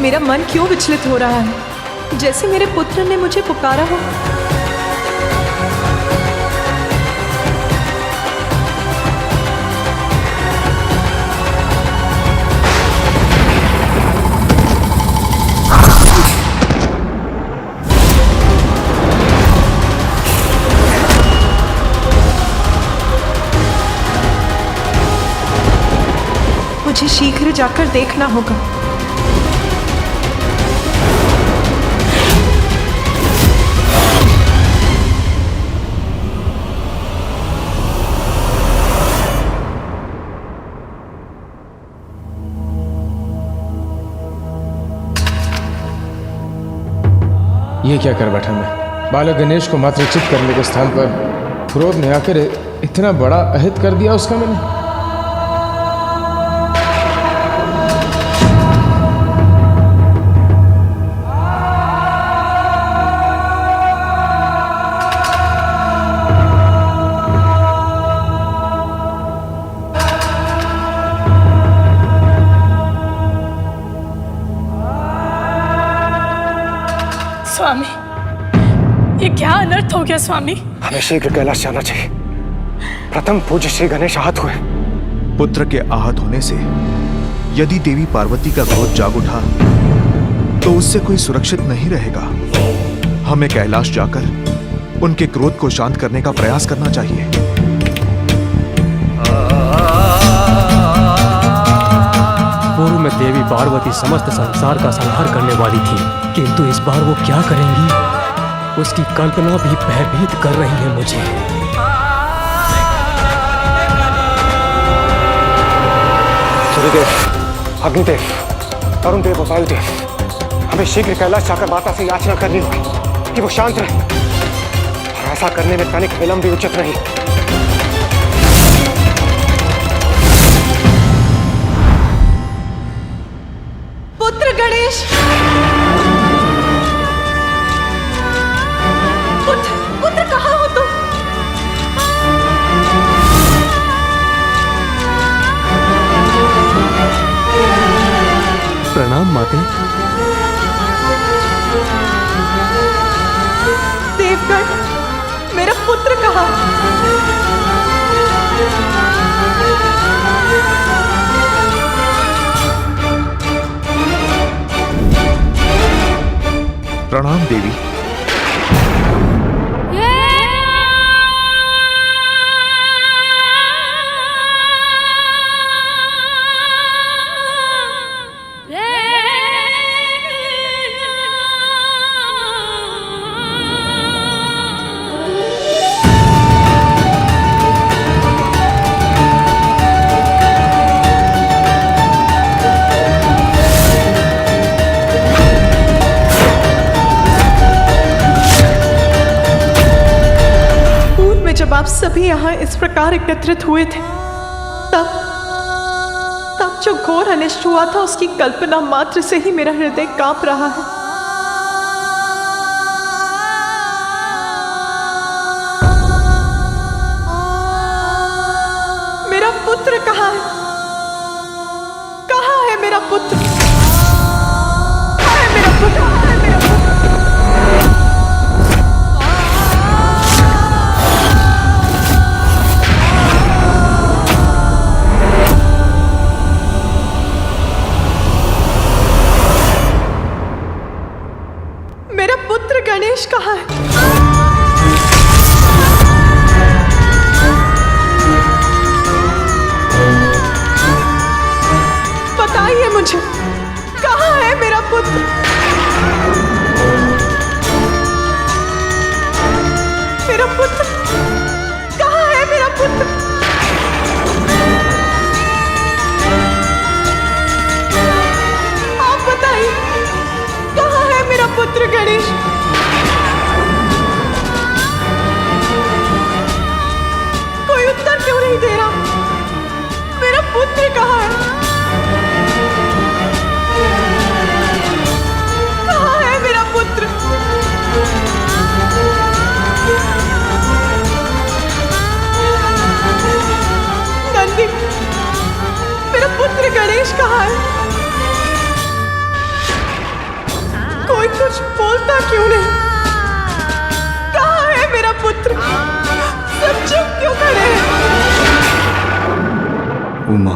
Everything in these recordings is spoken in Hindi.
मेरा मन क्यों विचलित हो रहा है, जैसे मेरे पुत्र ने मुझे पुकारा हो। मुझे शीघ्र जाकर देखना होगा। ये क्या कर बैठा मैं? बालक गणेश को मात्रचित करने के स्थान पर क्रोध में आकर इतना बड़ा अहित कर दिया उसका मैंने। स्वामी, ये क्या अनर्थ हो गया स्वामी? हमें शीघ्र कैलाश जाना चाहिए। प्रथम पूज्य श्री गणेश आहत हुए। पुत्र के आहत होने से यदि देवी पार्वती का क्रोध जाग उठा तो उससे कोई सुरक्षित नहीं रहेगा। हमें कैलाश जाकर उनके क्रोध को शांत करने का प्रयास करना चाहिए। पूर्व में देवी पार्वती समस्त संसार का संहार करने वाली थी, किंतु इस बार वो क्या करेंगी, उसकी कल्पना भी भयभीत कर रही है मुझे। सूर्यदेव, अग्निदेव, वरुण देव और वायुदेव, हमें शीघ्र कैलाश जाकर माता से याचना करनी होगी कि वो शांत रहे, और ऐसा करने में तनिक विलंब भी उचित नहीं। पुत्र गणेश, पुत्र कहाँ हो तुम? प्रणाम माते। देवगण, मेरा पुत्र कहाँ? प्रणाम देवी। जब आप सभी यहाँ इस प्रकार एकत्रित हुए थे, तब जो घोर अनिष्ट हुआ था उसकी कल्पना मात्र से ही मेरा हृदय कांप रहा है। मेरा पुत्र कहाँ है? कहाँ है मेरा पुत्र? कहाँ है मेरा पुत्र? कहाँ है मेरा पुत्र? मेरा पुत्र गणेश कहाँ है? बताइए मुझे, कहाँ है मेरा पुत्र? मेरा पुत्र कहाँ है? मेरा पुत्र आप बताइए, कहाँ है मेरा पुत्र गणेश? कोई उत्तर क्यों नहीं दे रहा? मेरा पुत्र कहाँ है? कहाँ है मेरा पुत्र? नंदी, मेरा पुत्र गणेश कहाँ है? कोई कुछ बोलता क्यों नहीं? कहाँ है मेरा पुत्र? सब चुप क्यों खड़े हैं? उमा,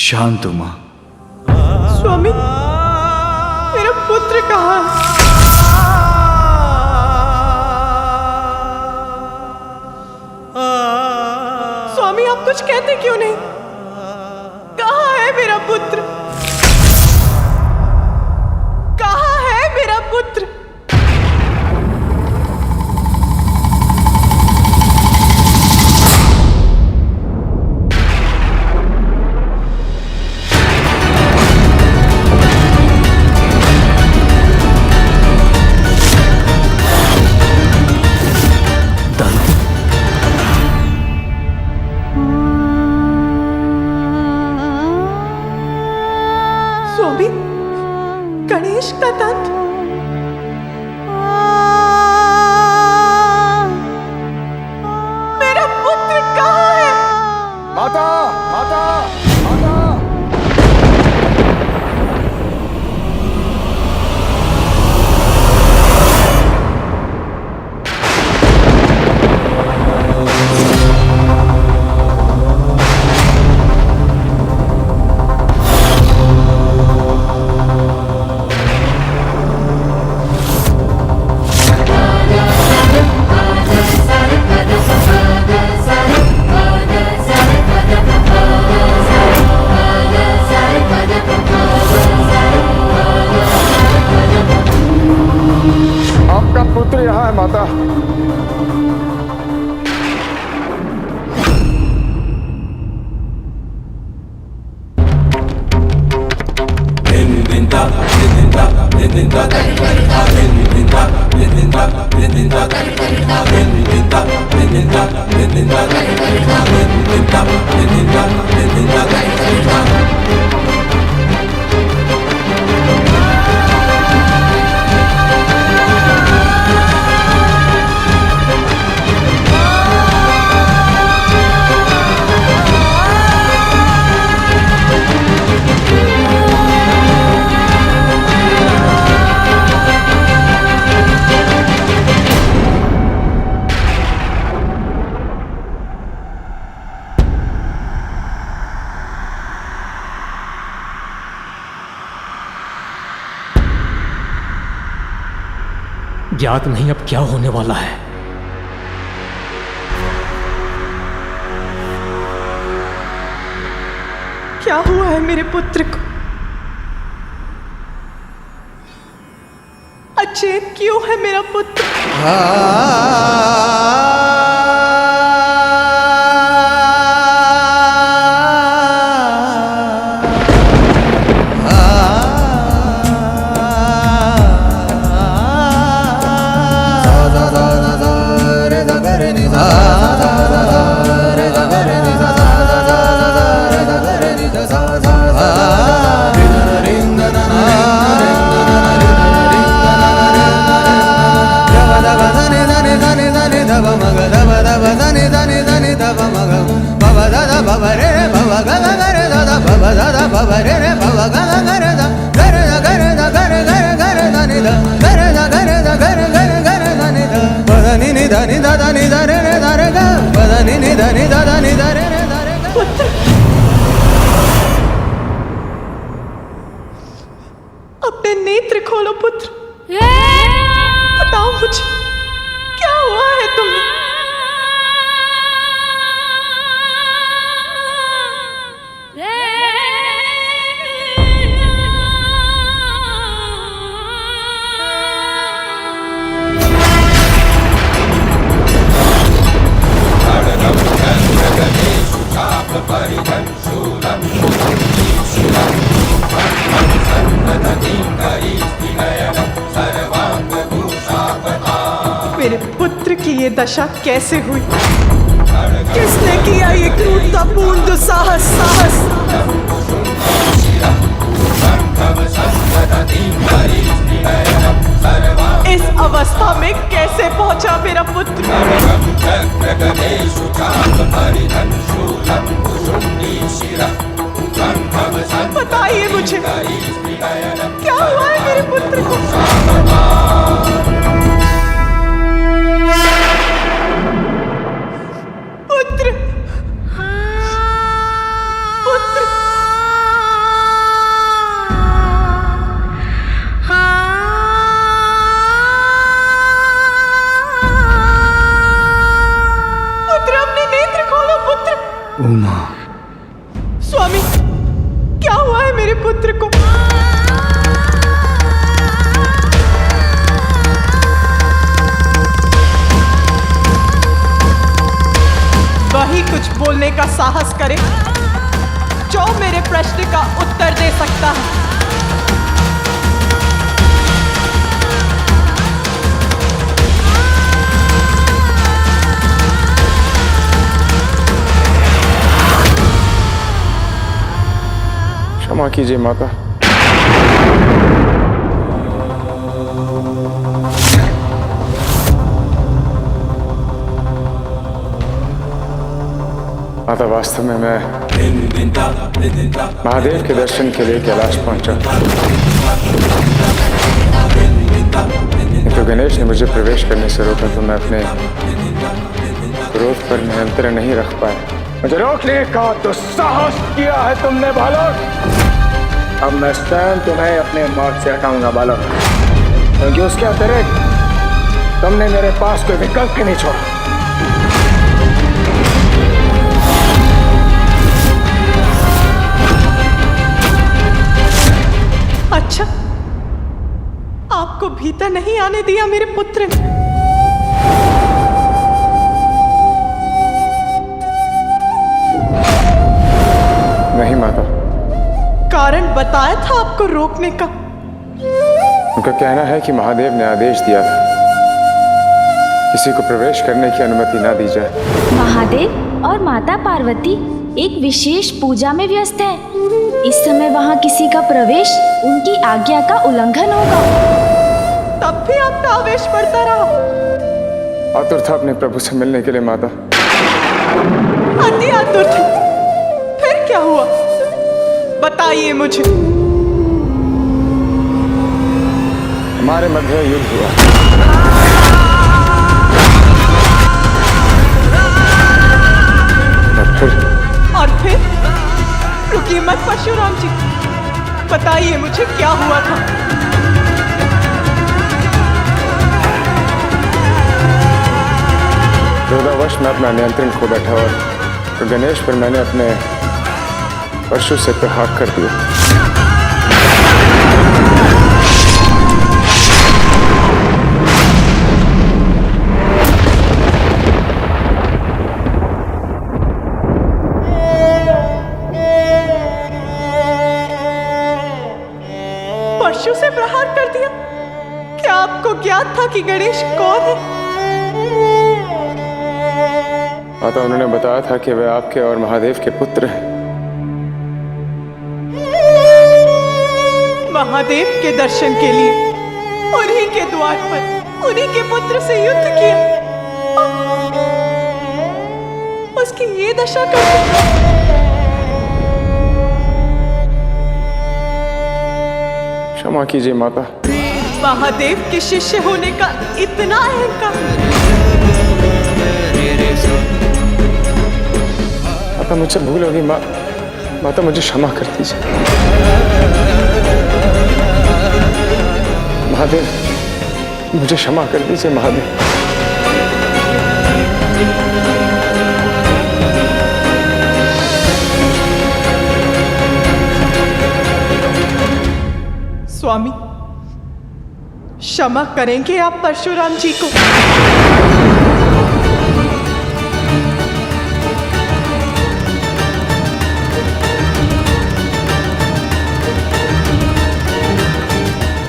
शांत उमा। स्वामी, मेरा पुत्र कहाँ है? स्वामी, आप कुछ कहते क्यों नहीं? कहाँ है मेरा पुत्र? कहाँ है मेरा पुत्र? स्वामी, गणेश का दंत। मेरा पुत्र कहाँ है? माता, माता, माता। आपका पुत्र यहाँ है माता। ज्ञात नहीं अब क्या होने वाला है। क्या हुआ है मेरे पुत्र को? अचेत क्यों है मेरा पुत्र? पुत्र, अपने नेत्र खोलो पुत्र। बताओ मुझे, क्या हुआ है तुम्हें? मेरे पुत्र की ये दशा कैसे हुई? किसने किया ये क्रूरतापूर्ण दुस्साहस? इस अवस्था में कैसे पहुंचा मेरा पुत्र? बताइए मुझे, क्या हुआ है मेरे पुत्र? स्वामी, क्या हुआ है मेरे पुत्र को? वही कुछ बोलने का साहस करे जो मेरे प्रश्न का उत्तर दे सकता है। क्षमा कीजिए माता। माता, वास्तव में मैं महादेव के दर्शन के लिए कैलाश पहुंचा, तो गणेश ने मुझे प्रवेश करने से रोका, तो मैं अपने क्रोध पर नियंत्रण नहीं रख पाया। मुझे रोकने का दुस्साहस किया है तुमने बालक। अब मैं स्वयं तुम्हें अपने मार्ग से हटाऊंगा बालक, क्योंकि उसके अतिरिक्त तुमने मेरे पास कोई विकल्प ही नहीं छोड़ा। अच्छा, आपको भीतर नहीं आने दिया मेरे पुत्र ने? नहीं माता। कारण बताया था आपको रोकने का? उनका कहना है कि महादेव ने आदेश दिया था किसी को प्रवेश करने की अनुमति ना दी जाए। महादेव और माता पार्वती एक विशेष पूजा में व्यस्त हैं। इस समय वहाँ किसी का प्रवेश उनकी आज्ञा का उल्लंघन होगा। तब भी आपका आवेश बढ़ता रहा। आतुर था अपने प्रभु से मिलने के लिए माता। अति आतुर थे। फिर क्या हुआ, बताइए मुझे। हमारे मध्य युद्ध हुआ। और फिर रुकिए मत परशुराम जी, बताइए मुझे क्या हुआ था। क्रोधावश मैं अपना नियंत्रण खो बैठा और गणेश पर मैंने अपने परशु से प्रहार कर दिया। परशु से प्रहार कर दिया? क्या आपको ज्ञात था कि गणेश कौन है? माता, उन्होंने बताया था कि वे आपके और महादेव के पुत्र हैं। महादेव के दर्शन के लिए उन्हीं के द्वार पर उन्हीं के पुत्र से युद्ध किया, उसकी ये दशा कर दी। क्षमा कीजिए माता। महादेव के शिष्य होने का इतना अहंकार। माता, मुझसे भूल होगी। माता, मुझे क्षमा कर दीजिए। महादेव, मुझे क्षमा कर दीजिए महादेव। स्वामी, क्षमा करेंगे आप परशुराम जी को?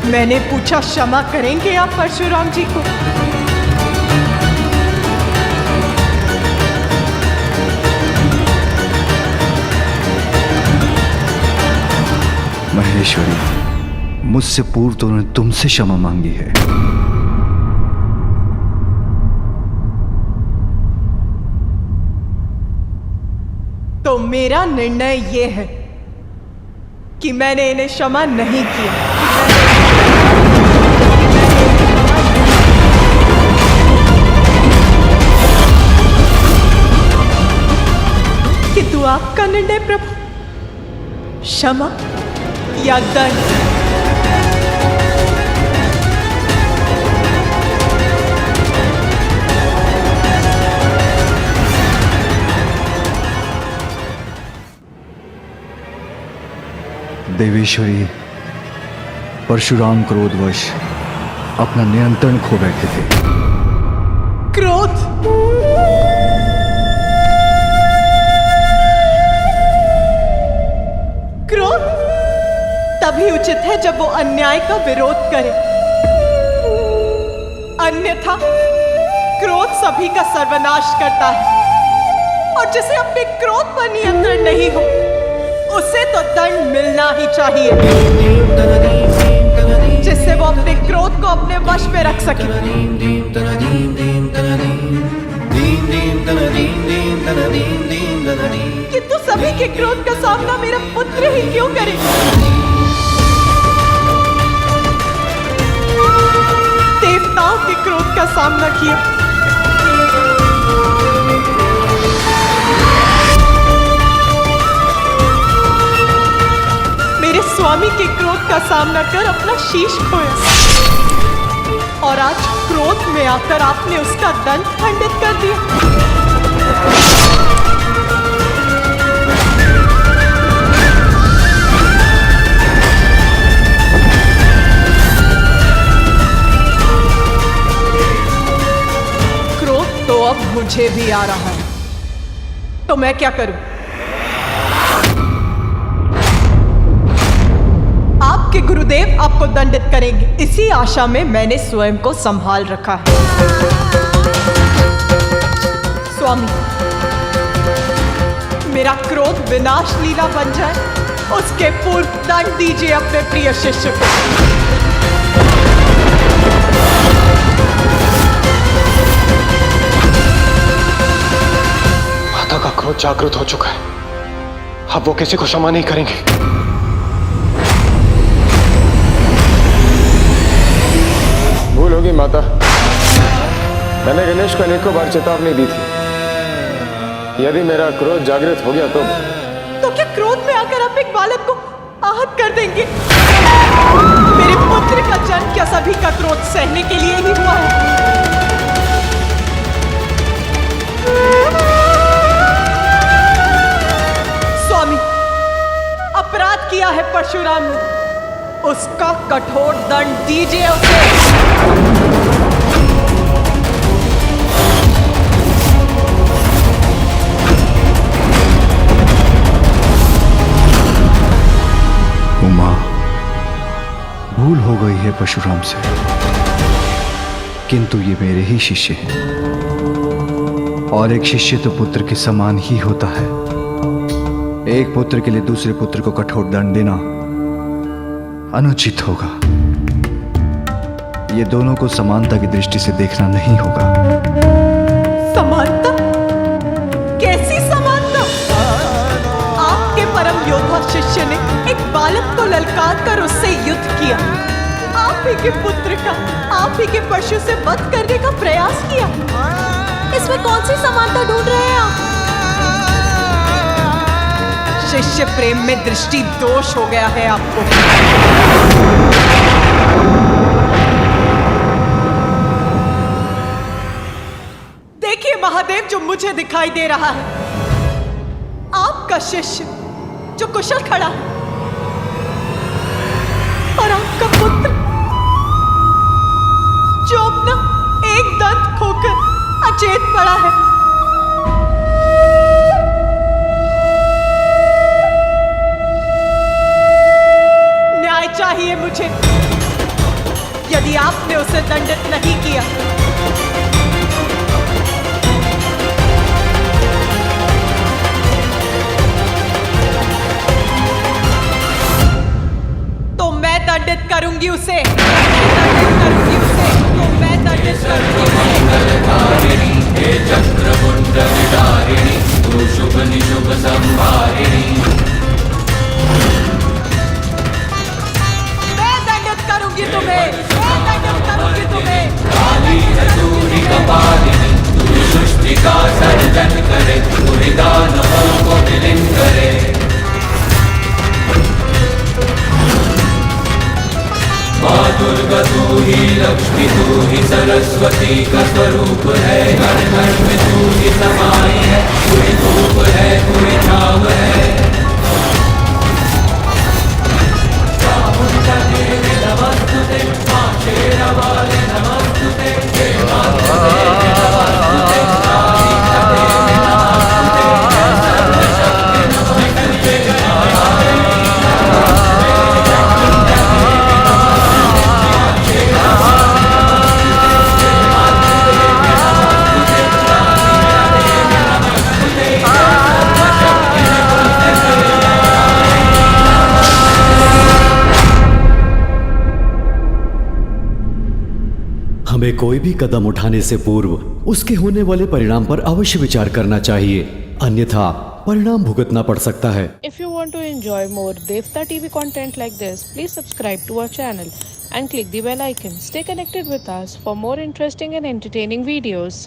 मैंने पूछा, क्षमा करेंगे आप परशुराम जी को? महेश्वरी, मुझसे पूर्व तो उन्होंने तुमसे क्षमा मांगी है। तो मेरा निर्णय यह है कि मैंने इन्हें क्षमा नहीं किया। किंतु आपका निर्णय प्रभु, क्षमा या दंड? देवेश्वरी परशुराम क्रोधवश अपना नियंत्रण खो बैठे थे। क्रोध? क्रोध तभी उचित है जब वो अन्याय का विरोध करे, अन्यथा क्रोध सभी का सर्वनाश करता है। और जिसे अपने क्रोध पर नियंत्रण नहीं हो, उसे तो दंड मिलना ही चाहिए, जिससे वो अपने क्रोध को अपने वश में रख सके। किंतु सभी के क्रोध का सामना मेरा पुत्र ही क्यों करे? देवताओं के क्रोध का सामना किया, मेरे स्वामी के क्रोध का सामना कर अपना शीश खोया, और आज क्रोध में आकर आपने उसका दंड खंडित कर दिया। क्रोध तो अब मुझे भी आ रहा है, तो मैं क्या करूं? आपके गुरुदेव आपको दंडित करेंगे, इसी आशा में मैंने स्वयं को संभाल रखा है। स्वामी, मेरा क्रोध विनाश लीला बन जाए, उसके पूर्व दंड दीजिए अपने प्रिय शिष्य को। माता का क्रोध जागृत हो चुका है, अब वो किसी को क्षमा नहीं करेंगे। भूल होगी माता, मैंने गणेश को अनेकों बार चेतावनी दी थी, यदि मेरा क्रोध जागृत हो गया तो क्या क्रोध में आकर आप एक बालक को आहत कर देंगे? मेरे पुत्र का जन्म क्या सभी का क्रोध सहने के लिए ही हुआ है? स्वामी, अपराध किया है परशुराम ने, उसका कठोर दंड दीजिए उसे। उमा, भूल हो गई है परशुराम से, किंतु ये मेरे ही शिष्य हैं, और एक शिष्य तो पुत्र के समान ही होता है। एक पुत्र के लिए दूसरे पुत्र को कठोर दंड देना अनुचित होगा। ये दोनों को समानता की दृष्टि से देखना नहीं होगा। समानता? कैसी समानता? आपके परम योद्धा शिष्य ने एक बालक को ललकार कर उससे युद्ध किया, आप ही के पुत्र का, आप ही के परशु से वध करने का प्रयास किया। इसमें कौन सी समानता ढूंढ रहे हैं आप? शिष्य प्रेम में दृष्टि दोष हो गया है आपको। देखिए महादेव, जो मुझे दिखाई दे रहा है, आपका शिष्य जो कुशल खड़ा है, और आपका पुत्र जो अपना एक दंत खोकर अचेत पड़ा है। न्याय चाहिए मुझे। यदि आपने उसे दंडित नहीं किया, तो मैं दंडित करूंगी उसे, दंडित करूंगी उसे, तो मैं दंडित करूंगी उसे। चक्रमुंड विदारिणी, तू शुभ निशुभ संहारिणी, मैं दंडित करूंगी तुम्हें, मैं दंडित करूंगी तुम्हें। काली है सूरी कपालिनी, तू सृष्टि का सर्जन करे, तू दानवों को विलीन करे। माँ दुर्गा तू ही लक्ष्मी, तू ही सरस्वती का स्वरूप है, घर घर में तू ही समाई है, तू ही धूप है, तू ही छाव है। हमें कोई भी कदम उठाने से पूर्व उसके होने वाले परिणाम पर अवश्य विचार करना चाहिए, अन्यथा परिणाम भुगतना पड़ सकता है। If you want to enjoy more Devta TV content like this, please subscribe to our channel and click the bell icon. Stay connected with us for more interesting and entertaining videos.